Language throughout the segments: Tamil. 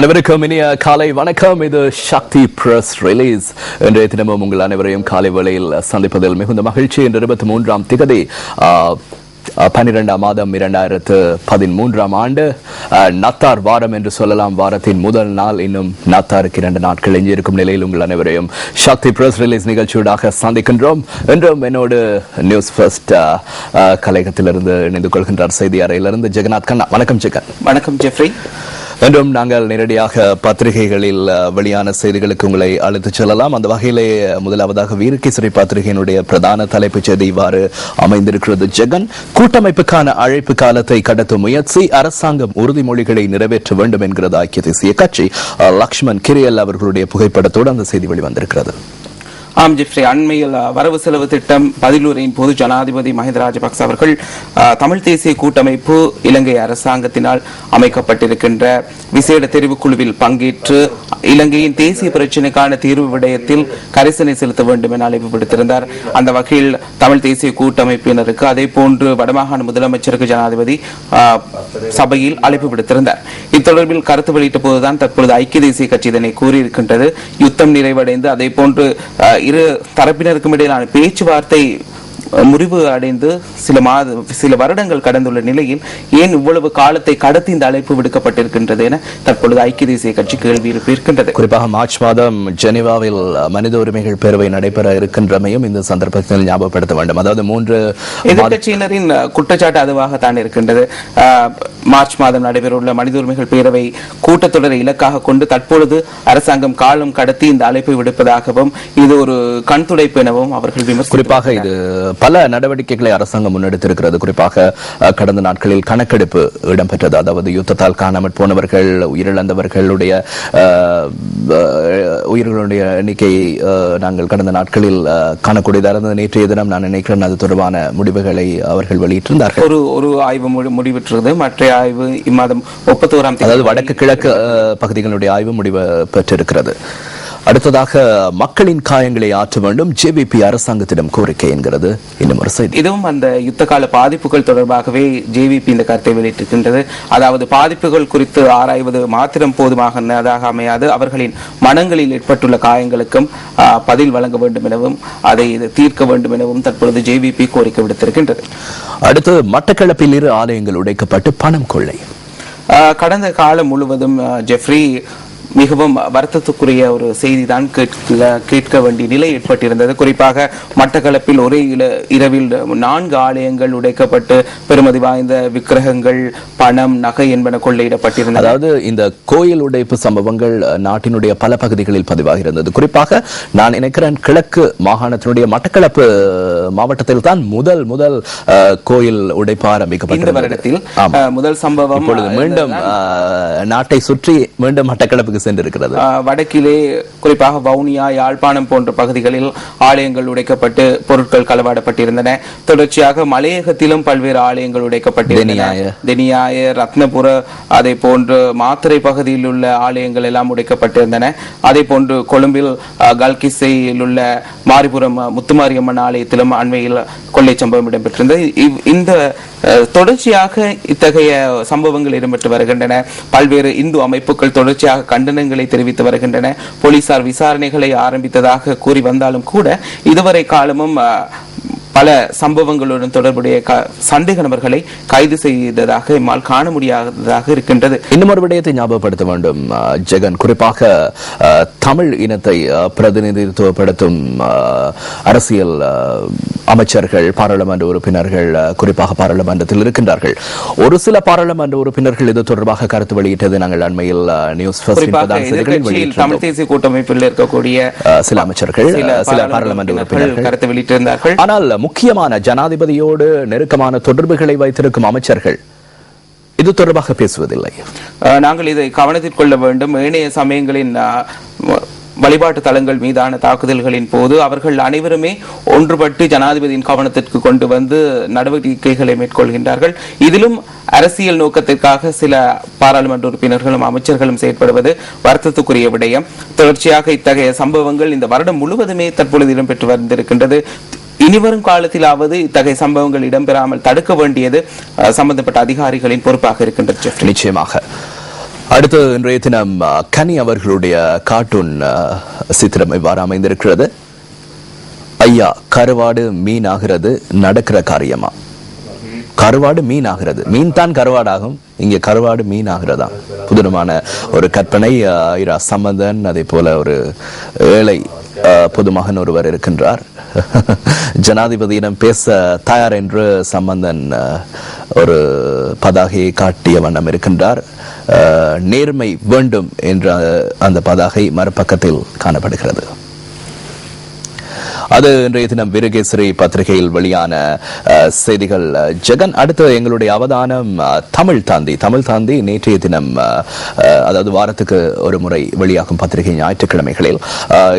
அனைவருக்கும் இனிய காலை வணக்கம். இது சக்தி பிரஸ் ரிலீஸ். இன்றைய தினமும் உங்கள் அனைவரையும் காலை வேளையில் சந்திப்பதில் மிகுந்த மகிழ்ச்சி. இன்று 23ஆம் திகதி 12ஆம் மாதம் 2013ஆம் ஆண்டு நத்தார் வாரம் என்று சொல்லலாம். வாரத்தின் முதல் நாள். இன்னும் நத்தாருக்கு 2 நாட்கள் எஞ்சியிருக்கும் நிலையில் உங்கள் அனைவரையும் சக்தி பிரஸ் ரிலீஸ் நிகழ்ச்சியூடாக சந்திக்கின்றோம். இன்றும் என்னோடு நியூஸ் ஃபர்ஸ்ட் கலையகத்திலிருந்து இணைந்து கொள்கின்றார் செய்தி அறையிலிருந்து ஜெகநாத் கண்ணா. வணக்கம் ஜெகன். வணக்கம் ஜெஃப்ரி. என்றும் நாங்கள் நேரடியாக பத்திரிகைகளில் வெளியான செய்திகளுக்கு உங்களை அழைத்துச் செல்லலாம். அந்த வகையிலே முதலாவதாக வீரகேசரி பத்திரிகையினுடைய பிரதான தலைப்புச் செய்தி இவ்வாறு அமைந்திருக்கிறது. ஜெகன், கூட்டமைப்புக்கான அழைப்பு காலத்தை கடத்தும் முயற்சி, அரசாங்கம் உறுதிமொழிகளை நிறைவேற்ற வேண்டும் என்கிறது ஐக்கிய தேசிய கட்சி. லக்ஷ்மண் கிரியல் அவர்களுடைய புகைப்படத்தோடு அந்த செய்தி வெளிவந்திருக்கிறது. ஆம் ஜெஃப்ரி, அண்மையில் வரவு செலவு திட்டம் பதிலுரையின் போது ஜனாதிபதி மஹிந்த ராஜபக்ச அவர்கள் தமிழ் தேசிய கூட்டமைப்பு இலங்கை அரசாங்கத்தினால் அமைக்கப்பட்டிருக்கின்ற விசேட தெரிவுக்குழுவில் பங்கேற்று இலங்கையின் தேசிய பிரச்சினைக்கான தீர்வு விடயத்தில் கரிசனை செலுத்த வேண்டும் என அழைப்பு விடுத்திருந்தார். அந்த வகையில் தமிழ் தேசிய கூட்டமைப்பினருக்கு அதே போன்று வடமாகாண முதலமைச்சருக்கு ஜனாதிபதி சபையில் அழைப்பு விடுத்திருந்தார். இத்தொடர்பில் கருத்து வெளியிட்ட போதுதான் தற்பொழுது ஐக்கிய தேசிய கட்சி இதனை கூறியிருக்கின்றது. யுத்தம் நிறைவடைந்து அதே போன்று இரு தரப்பினருக்கும் இடையிலான பேச்சுவார்த்தை முறிவு அடைந்து சில வருடங்கள் கடந்துள்ள நிலையில் ஏன் இவ்வளவு காலத்தை கடத்தி இந்த அழைப்பு விடுக்கப்பட்டிருக்கின்றது என தற்பொழுது ஐக்கிய தேசிய கட்சி கேள்வி எழுப்பியிருக்கின்றது. குறிப்பாக மார்ச் மாதம் ஜெனீவாவில் மனித உரிமைகள் பேரவை நடைபெற இருக்கின்றமையும் இந்த சந்தர்ப்பத்தில் ஞாபகப்படுத்த வேண்டும். அதாவது 3 எதிர்கட்சியினரின் குற்றச்சாட்டு அதுவாகத்தான் இருக்கின்றது. மார்ச் மாதம் நடைபெறவுள்ள மனித உரிமைகள் பேரவை கூட்டத்தொடரை இலக்காக கொண்டு தற்பொழுது அரசாங்கம் காலம் கடத்தி இந்த அழைப்பை விடுப்பதாகவும் இது ஒரு கண் துடைப்பு எனவும் அவர்கள் குறிப்பாக இது பல நடவடிக்கைகளை அரசாங்கம் முன்னெடுத்திருக்கிறது. குறிப்பாக கடந்த நாட்களில் கணக்கெடுப்பு இடம்பெற்றது. அதாவது யுத்தத்தால் காணாமற் போனவர்கள், உயிரிழந்தவர்களுடைய உயிர்களுடைய எண்ணிக்கையை நாங்கள் கடந்த நாட்களில் காணக்கூடியதாக இருந்தது. நேற்றைய தினம் நான் நினைக்கிறேன் அது தொடர்பான முடிவுகளை அவர்கள் வெளியிட்டிருந்தார்கள். ஒரு ஆய்வு முடிவிட்டிருந்தது. மற்ற ஆய்வு இம்மாதம் 31ஆம் தேதி, அதாவது வடக்கு கிழக்கு பகுதிகளுடைய ஆய்வு முடிவு பெற்றிருக்கிறது. அடுத்ததாக மக்களின் காயங்களை ஆற்ற வேண்டும், ஜேவிபி அரசாங்கத்திடம் கோரிக்கை என்கிறது இன்னும் ஒரு செய்தி. இதுவும் அந்த யுத்த கால பாதிப்புகள் தொடர்பாகவே ஜேவிபி இந்த கருத்தை வெளியிட்டிருக்கின்றது. அதாவது பாதிப்புகள் குறித்து ஆராய்வது மாத்திரம் போதுமாக அமையாது, அவர்களின் மனங்களில் ஏற்பட்டுள்ள காயங்களுக்கும் பதில் வழங்க வேண்டும் எனவும் அதை தீர்க்க வேண்டும் எனவும் தற்பொழுது ஜேவிபி கோரிக்கை விடுத்திருக்கின்றது. அடுத்து மட்டக்களப்பில் 2 ஆலயங்கள் உடைக்கப்பட்டு பணம் கொள்ளை. கடந்த காலம் முழுவதும் ஜெஃப்ரி மிகவும் வருத்தத்துக்குரிய ஒரு செய்தி தான் கேட்க வேண்டிய நிலை ஏற்பட்டிருந்தது. குறிப்பாக மட்டக்களப்பில் ஒரே இரவில் 4 ஆலயங்கள் உடைக்கப்பட்டு பெருமதி வாய்ந்த விக்கிரகங்கள், பணம், நகை என்பன கொள்ளையிடப்பட்டிருந்தது. அதாவது இந்த கோயில் உடைப்பு சம்பவங்கள் நாட்டினுடைய பல பகுதிகளில் பதிவாகியிருந்தது. குறிப்பாக நான் நினைக்கிறேன் கிழக்கு மாகாணத்தினுடைய மட்டக்களப்பு மாவட்டத்தில் தான் முதல் கோயில் உடைப்பு ஆரம்பிக்கப்பட்டது. வருடத்தில் முதல் சம்பவம் மீண்டும் நாட்டை சுற்றி மீண்டும் மட்டக்களப்புக்கு சென்றிருக்கிறது. வடக்கிலே குறிப்பாக வவுனியா, யாழ்ப்பாணம் போன்ற பகுதிகளில் ஆலயங்கள் உடைக்கப்பட்டு பொருட்கள் களவாடப்பட்டிருந்தன. தொடர்ச்சியாக மலையகத்திலும் பல்வேறு ஆலயங்கள் உடைக்கப்பட்டிருந்தன. தெனியாய, ரத்னபுர, அதே போன்று மாத்தறை பகுதியில் உள்ள ஆலயங்கள் எல்லாம் உடைக்கப்பட்டிருந்தன. அதே போன்று கொழும்பில் கல்கிசையில் உள்ள மாரிபுரம் முத்துமாரியம்மன் ஆலயத்திலும் அண்மையில் கொள்ளை சம்பவம் இடம்பெற்றிருந்தது. இந்த தொடர்ச்சியாக இத்தகைய சம்பவங்கள் இடம்பெற்று வருகின்றன. பல்வேறு இந்து அமைப்புகள் தொடர்ச்சியாக கண்டனங்களை தெரிவித்து வருகின்றன. போலீசார் விசாரணைகளை ஆரம்பித்ததாக கூறி வந்தாலும் கூட இதுவரை காலமும் பல சம்பவங்களுடன் தொடர்புடைய சந்தேக நபர்களை கைது செய்ததாக எம்மால் காண முடியாததாக இருக்கின்றது. இன்னும் ஒரு விடயத்தை ஞாபகப்படுத்த வேண்டும் ஜெகன். குறிப்பாக தமிழ் இனத்தை பிரதிநிதித்துவப்படுத்தும் அரசியல் அமைச்சர்கள், பாராளுமன்ற உறுப்பினர்கள் குறிப்பாக பாராளுமன்றத்தில் இருக்கின்றார்கள். ஒரு சில பாராளுமன்ற உறுப்பினர்கள் இது தொடர்பாக கருத்து வெளியிட்டது நாங்கள் அண்மையில் நியூஸ் தமிழ் தேசிய கூட்டமைப்பில் இருக்கக்கூடிய சில அமைச்சர்கள், சில பாராளுமன்ற உறுப்பினர்கள் கருத்து வெளியிட்டிருந்தார்கள். ஆனால் முக்கியமான ஜனாதிபதியோடு நெருக்கமான தொடர்புகளை வைத்திருக்கும் அமைச்சர்கள் இது தொடர்பாக பேசுவதில்லை. நாங்கள் இதை கவனத்தில் கொள்ள வேண்டும். ஏனைய சமயங்களின் வழிபாட்டு தலங்கள் மீதான தாக்குதல்களின் போது அவர்கள் அனைவருமே ஒன்றுபட்டு ஜனாதிபதியின் கவனத்திற்கு கொண்டு வந்து நடவடிக்கைகளை மேற்கொள்கின்றார்கள். இதிலும் அரசியல் நோக்கத்திற்காக சில பாராளுமன்ற உறுப்பினர்களும் அமைச்சர்களும் செயற்படுவது வருத்தத்துக்குரிய விடயம். தொடர்ச்சியாக இத்தகைய சம்பவங்கள் இந்த வருடம் முழுவதுமே தற்பொழுது இடம்பெற்று வந்திருக்கின்றது. இனிவரும் காலத்திலாவது இத்தகைய சம்பவங்கள் இடம்பெறாமல் தடுக்க வேண்டியது சம்பந்தப்பட்ட அதிகாரிகளின் பொறுப்பாக இருக்கின்றது. நிச்சயமாக அடுத்து இன்றைய தினம் கனி அவர்களுடைய கார்ட்டூன் சித்திரம் இவ்வாறு அமைந்திருக்கிறது. ஐயா, கருவாடு மீன் ஆகிறது நடக்கிற காரியமா? கருவாடு மீன் ஆகிறது, மீன் தான் கருவாடாகும், இங்கே கருவாடு மீன் ஆகிறதா? புதுனமான ஒரு கற்பனை. இரா சம்பந்தன், அதே போல ஒரு ஏழை பொதுமகன் ஒருவர் இருக்கின்றார். ஜனாதிபதியிடம் பேச தயார் என்று சம்பந்தன் ஒரு பதாகையை காட்டிய வண்ணம் இருக்கின்றார். நேர்மை வேண்டும் என்ற அந்த பதாகை மறுபக்கத்தில் காணப்படுகிறது. அது இன்றைய தினம் வீரகேசரி பத்திரிகையில் வெளியான செய்திகள். ஜெகன், அடுத்து எங்களுடைய அவதானம் தமிழ் தாந்தி நேற்றைய தினம், அதாவது வாரத்துக்கு ஒரு முறை வெளியாகும் பத்திரிகை ஞாயிற்றுக்கிழமைகளில்.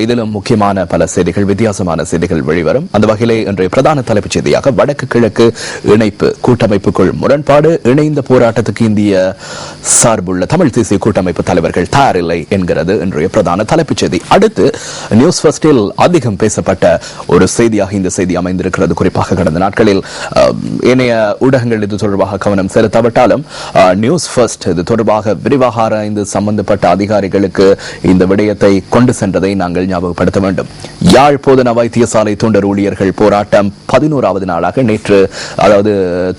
இதிலும் முக்கியமான பல செய்திகள், வித்தியாசமான செய்திகள் வெளிவரும். அந்த வகையிலே இன்றைய பிரதான தலைப்புச் செய்தியாக வடக்கு கிழக்கு இணைப்பு கூட்டமைப்புக்குள் முரண்பாடு, இணைந்த போராட்டத்துக்கு இந்திய சார்புள்ள தமிழ் தேசிய கூட்டமைப்பு தலைவர்கள் தயாரில்லை என்கிறது இன்றைய பிரதான தலைப்புச் செய்தி. அடுத்து நியூஸ் ஃபர்ஸ்டில் அதிகம் பேசப்பட்ட ஒரு செய்தியாக இந்த செய்தி அமைந்திருக்கிறது. குறிப்பாக கடந்த நாட்களில் ஏனைய ஊடகங்கள் இது தொடர்பாக கவனம் செலுத்தப்பட்டாலும் நியூஸ் ஃபர்ஸ்ட் இது தொடர்பாக விரிவாக ஆராய்ந்து சம்பந்தப்பட்ட அதிகாரிகளுக்கு இந்த விடயத்தை கொண்டு சென்றதை நாங்கள் ஞாபகப்படுத்த வேண்டும். யாழ் போதனா வைத்தியசாலை தொண்டர் ஊழியர்கள் போராட்டம் 11வது நாளாக நேற்று, அதாவது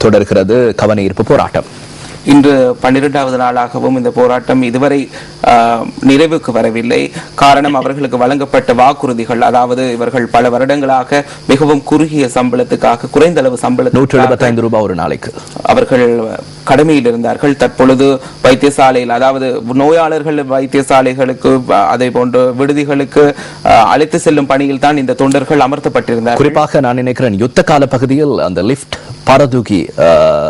தொடர்கிறது கவன ஈர்ப்பு போராட்டம். இன்று 12வது நாளாகவும் இந்த போராட்டம் இதுவரை நிறைவுக்கு வரவில்லை. காரணம், அவர்களுக்கு வழங்கப்பட்ட வாக்குறுதிகள், அதாவது இவர்கள் பல வருடங்களாக மிகவும் குறுகிய சம்பளத்துக்காக, குறைந்த அளவு சம்பளத்துக்கு 175 ரூபாய் ஒரு நாளைக்கு அவர்கள் கடமையில் இருந்தார்கள். தற்பொழுது வைத்தியசாலையில், அதாவது நோயாளர்கள் வைத்தியசாலைகளுக்கு, அதே போன்று விடுதிகளுக்கு அழைத்து செல்லும் பணியில் தான் இந்த தொண்டர்கள் அமர்த்தப்பட்டிருந்தார். குறிப்பாக நான் நினைக்கிறேன் யுத்த கால பகுதியில் அந்த லிப்ட் பரதூக்கி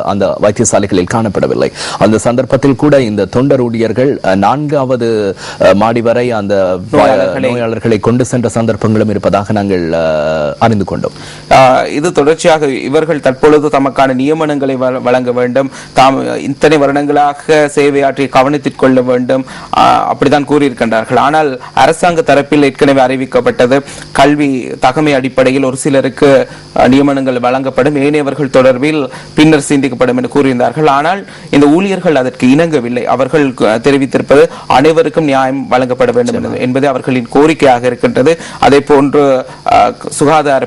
அந்த வைத்தியசாலைகளில் காணப்படவில்லை. அந்த சந்தர்ப்பத்தில் கூட இந்த தொண்டர் ஊழியர்கள் 4வது மாடி வரை அந்த நோயாளர்களை கொண்டு சென்ற சந்தர்ப்பங்களும் இருப்பதாக நாங்கள் அறிந்து கொண்டோம். இது தொடர்ச்சியாக இவர்கள் தற்பொழுது தமக்கான நியமனங்களை வழங்க வேண்டும், தாம் இத்தனை வருடங்களாக சேவையாற்றி கவனத்திற்கு கொள்ள வேண்டும், அப்படித்தான் கூறியிருக்கின்றார்கள். ஆனால் அரசாங்க தரப்பில் ஏற்கனவே அறிவிக்கப்பட்டது, கல்வி தகமை அடிப்படையில் ஒரு சிலருக்கு நியமனங்கள் வழங்கப்படும், ஏனையவர்கள் தொடர்பில் பின்னர் சிந்திக்கப்படும் என்று கூறியிருந்தார்கள். ஆனால் இந்த ஊழியர்கள் அதற்கு இணங்கவில்லை. அவர்கள் தெரிவித்திருப்பது அனைவருக்கும் நியாயம் வழங்கப்பட வேண்டும் என்பது அவர்களின் கோரிக்கையாக இருக்கின்றது. அதே போன்று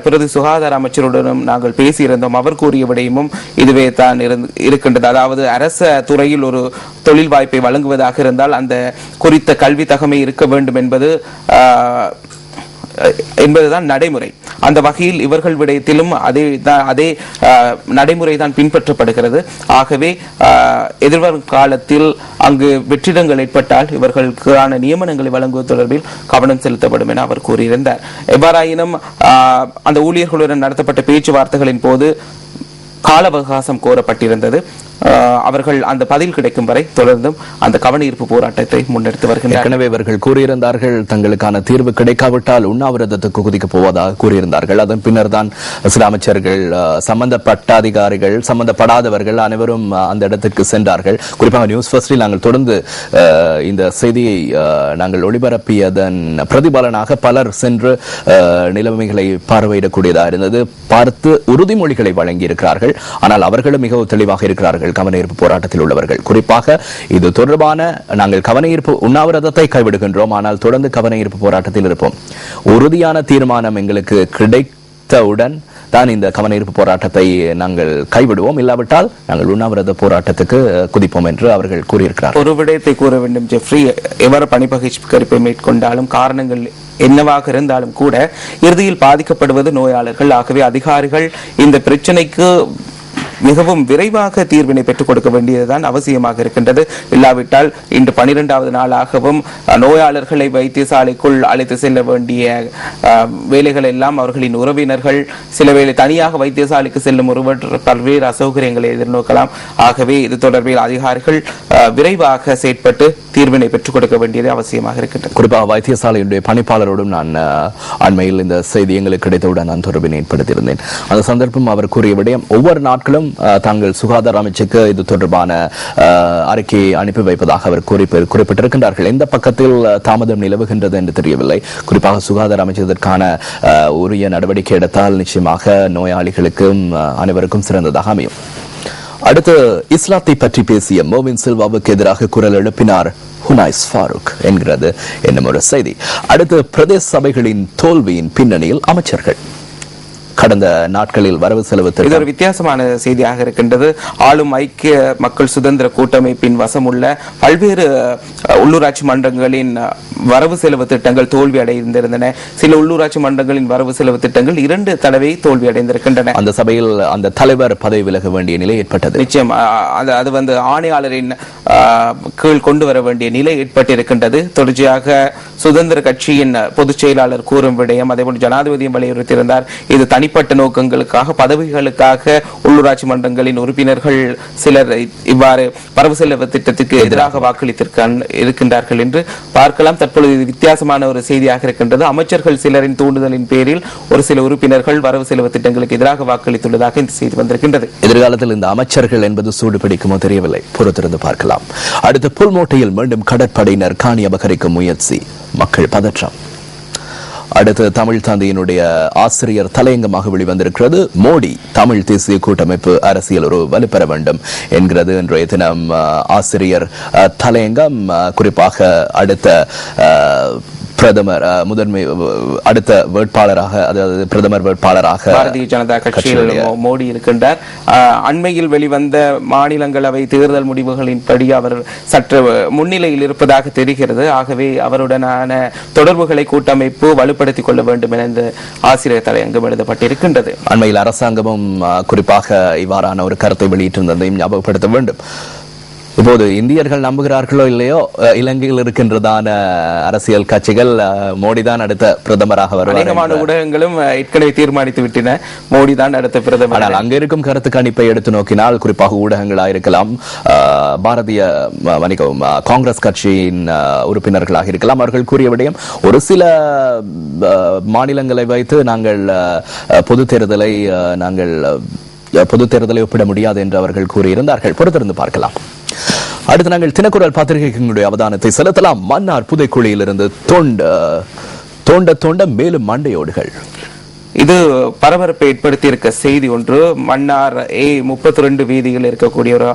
பிரதி சுகாதார அமைச்சருடனும் நாங்கள் பேசியிருந்தோம். அவர் கூறிய விடயமும் இதுவே தான் இருக்கின்றது. அதாவது அரச துறையில் ஒரு தொழில் வாய்ப்பை வழங்குவதாக இருந்தால் அந்த குறித்த கல்வி தகமை இருக்க வேண்டும் என்பதுதான் நடைமுறை. அந்த வகையில் இவர்கள் விடயத்திலும் அதே நடைமுறை தான் பின்பற்றப்படுகிறது. ஆகவே எதிர்வரும் காலத்தில் அங்கு வெற்றிடங்கள் ஏற்பட்டால் இவர்களுக்கான நியமனங்களை வழங்குவது தொடர்பில் கவனம் செலுத்தப்படும் என அவர் கூறியிருந்தார். எவ்வாறாயினும் அந்த ஊழியர்களுடன் நடத்தப்பட்ட பேச்சுவார்த்தைகளின் போது கால அவகாசம் கோரப்பட்டிருந்தது. அவர்கள் அந்த பதில் கிடைக்கும் வரை தொடர்ந்தும் அந்த கவன ஈர்ப்பு போராட்டத்தை முன்னெடுத்து வருகின்றனர். எனவே இவர்கள் கூறியிருந்தார்கள், தங்களுக்கான தீர்வு கிடைக்காவிட்டால் உண்ணாவிரதத்துக்கு குதிக்க போவதாக கூறியிருந்தார்கள். அதன் பின்னர் தான் சில அமைச்சர்கள், சம்பந்தப்பட்ட அதிகாரிகள், சம்பந்தப்படாதவர்கள் அனைவரும் அந்த இடத்திற்கு சென்றார்கள். குறிப்பாக நியூஸ் ஃபர்ஸ்டில் நாங்கள் தொடர்ந்து இந்த செய்தியை நாங்கள் ஒளிபரப்பியதன் பிரதிபலனாக பலர் சென்று நிலைமைகளை பார்வையிடக்கூடியதாக இருந்தது. பார்த்து உறுதிமொழிகளை வழங்கியிருக்கிறார்கள். ஆனால் அவர்களும் மிகவும் தெளிவாக இருக்கிறார்கள். கவன ஈர்ப்பு போராட்டத்தில் உள்ளவர்கள் குறிப்பாக இது தொடர்பான, நாங்கள் கவன ஈர்ப்பு உண்ணாவிரதத்தை கைவிடுகின்றோம், ஆனால் தொடர்ந்து கவன ஈர்ப்பு போராட்டத்தில் இருப்போம். உறுதியான தீர்மானம் எங்களுக்கு கிடைத்தவுடன் தான் இந்த கவன ஈர்ப்பு போராட்டத்தை நாங்கள் கைவிடுவோம், இல்லாவிட்டால் நாங்கள் உண்ணாவிரத போராட்டத்துக்கு குதிப்போம் என்று அவர்கள் கூறியிருக்கிறார். ஒரு விடயத்தை கூற வேண்டும் ஜெஃப்ரி, எவர் பணிபகிஷ்கரிப்பை மேற்கொண்டாலும் காரணங்கள் என்னவாக இருந்தாலும் கூட இறுதியில் பாதிக்கப்படுவது நோயாளர்கள். ஆகவே அதிகாரிகள் இந்த பிரச்சனைக்கு மிகவும் விரைவாக தீர்வினை பெற்றுக் கொடுக்க வேண்டியதுதான் அவசியமாக இருக்கின்றது. இல்லாவிட்டால் இன்று 12வது நாளாகவும் நோயாளர்களை வைத்தியசாலைக்குள் அழைத்து செல்ல வேண்டிய வேலைகள் எல்லாம் அவர்களின் உறவினர்கள், சில வேளை தனியாக வைத்தியசாலைக்கு செல்லும் ஒருவர் பல்வேறு அசௌகரியங்களை எதிர்நோக்கலாம். ஆகவே இது தொடர்பில் அதிகாரிகள் விரைவாக செயற்பட்டு தீர்வினை பெற்றுக் கொடுக்க வேண்டியது அவசியமாக இருக்கின்றது. குறிப்பாக வைத்தியசாலையுடைய பணிப்பாளரோடும் நான் அண்மையில் இந்த செய்தி எங்களுக்கு கிடைத்தவுடன் நான் தொடர்பினை ஏற்படுத்தியிருந்தேன். அந்த சந்தர்ப்பம் அவர் கூறிய விடயம், ஒவ்வொரு நாட்களும் தாங்கள் சுகாதார அமைச்சுக்கு இது தொடர்பான அறிக்கையை அனுப்பி வைப்பதாக அவர் குறிப்பிட்டிருக்கின்றார்கள். எந்த பக்கத்தில் தாமதம் நிலவுகின்றது என்று தெரியவில்லை. குறிப்பாக சுகாதார அமைச்சர் இதற்கான உரிய நடவடிக்கை எடுத்தால் நிச்சயமாக நோயாளிகளுக்கும் அனைவருக்கும் சிறந்ததாக அமையும். அடுத்து இஸ்லாத்தை பற்றி பேசிய மோவின் சில்வாவுக்கு எதிராக குரல் எழுப்பினார் ஹுனைஸ் ஃபாரூக் என்கிறது என்னும் ஒரு செய்தி. அடுத்து பிரதேச சபைகளின் தோல்வியின் பின்னணியில் அமைச்சர்கள். கடந்த நாட்களில் வரவு செலவு இது ஒரு வித்தியாசமான செய்தியாக இருக்கின்றது. ஆளும் ஐக்கிய மக்கள் சுதந்திர கூட்டமைப்பின் வசமுள்ள பல்வேறு உள்ளூராட்சி மன்றங்களின் வரவு செலவு திட்டங்கள் தோல்வி அடைந்திருந்தன. சில உள்ளூராட்சி மன்றங்களின் வரவு செலவு திட்டங்கள் 2 தடவை தோல்வி அடைந்திருக்கின்றன. அந்த சபையில் அந்த தலைவர் பதவி விலக வேண்டிய நிலை ஏற்பட்டது. நிச்சயம் அது ஆணையாளரின் கீழ் கொண்டு வர வேண்டிய நிலை ஏற்பட்டிருக்கின்றது. தொடர்ச்சியாக சுதந்திர கட்சியின் பொதுச் செயலாளர் கூறும் விடயம், அதேபோல் ஜனாதிபதியும் வலியுறுத்தியிருந்தார். இது தனிப்பட்ட நோக்கங்களுக்காக பதவிகளுக்காக உள்ளூராட்சி மன்றங்களின் உறுப்பினர்கள் சிலர் இவ்வாறு வரவு செலவு திட்டத்திற்கு எதிராக வாக்களித்திருக்கின்றார்கள் என்று பார்க்கலாம். தற்பொழுது இது வித்தியாசமான ஒரு செய்தியாக இருக்கின்றது. அமைச்சர்கள் சிலரின் தூண்டுதலின் பேரில் ஒரு சில உறுப்பினர்கள் வரவு செலவு திட்டங்களுக்கு எதிராக வாக்களித்துள்ளதாக இந்த செய்தி வந்திருக்கின்றது. எதிர்காலத்தில் இந்த அமைச்சர்கள் என்பது சூடு பிடிக்குமோ தெரியவில்லை, பொறுத்திருந்து பார்க்கலாம். அடுத்து புல்மோட்டையில் மீண்டும் கடற்படையினர் காணி அபகரிக்கும் முயற்சி, மக்கள் பதற்றம். அடுத்து தமிழ் தந்தையினுடைய ஆசிரியர் தலையங்கமாக வெளிவந்திருக்கிறது. மோடி தமிழ் தேசிய கூட்டமைப்பு அரசியல் ஒரு வலுப்பெற வேண்டும் என்கிறது இன்றைய தினம் ஆசிரியர் தலையங்கம். குறிப்பாக அடுத்த பிரதமர் அடுத்த வேட்பாளராக, அதாவது பிரதமர் வேட்பாளராக பாரதிய ஜனதா கட்சியில் மோடி இருக்கின்றார். அண்மையில் வெளிவந்த மாநிலங்களவை தேர்தல் முடிவுகளின்படி அவர் சற்று முன்னிலையில் இருப்பதாக தெரிகிறது. ஆகவே அவருடனான தொடர்புகளை கூட்டமைப்பு வலுப்படுத்திக் கொள்ள வேண்டும் என இந்த ஆசிரியர் தலையங்கம் எழுதப்பட்டிருக்கின்றது. அண்மையில் அரசாங்கமும் குறிப்பாக இவ்வாறான ஒரு கருத்தை வெளியிட்டிருந்ததையும் ஞாபகப்படுத்த வேண்டும். இப்போது இந்தியர்கள் நம்புகிறார்களோ இல்லையோ, இலங்கையில் இருக்கின்றதான அரசியல் கட்சிகள் மோடி தான் அடுத்த பிரதமராக வருவார். அநேகமான ஊடகங்களும் ஏற்கனவே தீர்மானித்து விட்டன மோடி தான் அடுத்த பிரதமர். ஆனால் அங்க இருக்கும் கருத்து கணிப்பை எடுத்து நோக்கினால், குறிப்பாக ஊடகங்களாக இருக்கலாம், காங்கிரஸ் கட்சியின் உறுப்பினர்களாக இருக்கலாம், அவர்கள் கூறிய விடயம் ஒரு சில மாநிலங்களை வைத்து நாங்கள் பொது தேர்தலை ஒப்பிட முடியாது என்று அவர்கள் கூறியிருந்தார்கள். பொறுத்திருந்து பார்க்கலாம். அடுத்து நாங்கள் தினக்குரல் பத்திரிகைகளுடைய அவதானத்தை செலுத்தலாம். மன்னார் புதைக்குழியிலிருந்து தோண்ட மேலும் மண்டையோடுகள். இது பரபரப்பை ஏற்படுத்தி இருக்க செய்தி ஒன்று. மன்னார் A32 வீதியில் இருக்கக்கூடிய ஒரு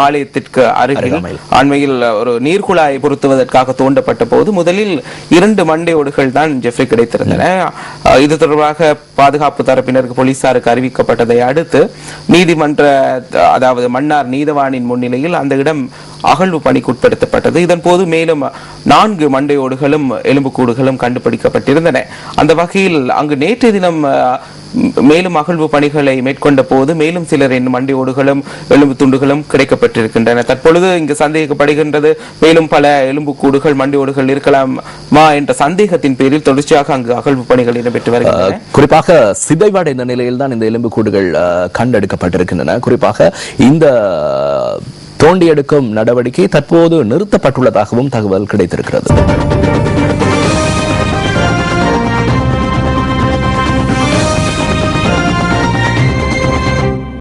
ஆலயத்திற்கு அருகில் அண்மையில் ஒரு நீர்க்குழாயை பொருத்துவதற்காக தோண்டப்பட்ட போது முதலில் 2 மண்டையோடுகள் தான் ஜெஃப்ரி கிடைத்திருந்தன. இது தொடர்பாக பாதுகாப்பு தரப்பினருக்கு போலீசாருக்கு அறிவிக்கப்பட்டதை அடுத்து நீதிமன்ற, அதாவது மன்னார் நீதவானின் முன்னிலையில் அந்த இடம் அகழ்வு பணிக்கு உட்படுத்தப்பட்டது. இதன் போது மேலும் 4 மண்டையோடுகளும் எலும்புக்கூடுகளும் கண்டுபிடிக்கப்பட்டிருந்தன. அந்த வகையில் அங்கு நேற்றைய தினம் மேலும் அகழ்வு பணிகளை மேற்கொண்ட போது மேலும் சிலரின் மண்டையோடுகளும் எலும்பு துண்டுகளும் கிடைக்கப்பட்டிருக்கின்றன. தற்பொழுது இங்கு சந்தேகப்படுகின்றது மேலும் பல எலும்புக்கூடுகள் மண்டையோடுகள் இருக்கலாமா என்ற சந்தேகத்தின் பேரில் தொடர்ச்சியாக அங்கு அகழ்வு பணிகள் இடம்பெற்று வருகின்றன. குறிப்பாக சிதைவடைந்த நிலையில் தான் இந்த எலும்புக்கூடுகள் கண்டெடுக்கப்பட்டிருக்கின்றன. குறிப்பாக இந்த தோண்டி எடுக்கும் நடவடிக்கை தற்போது நிறுத்தப்பட்டுள்ளதாகவும் தகவல் கிடைத்திருக்கிறது.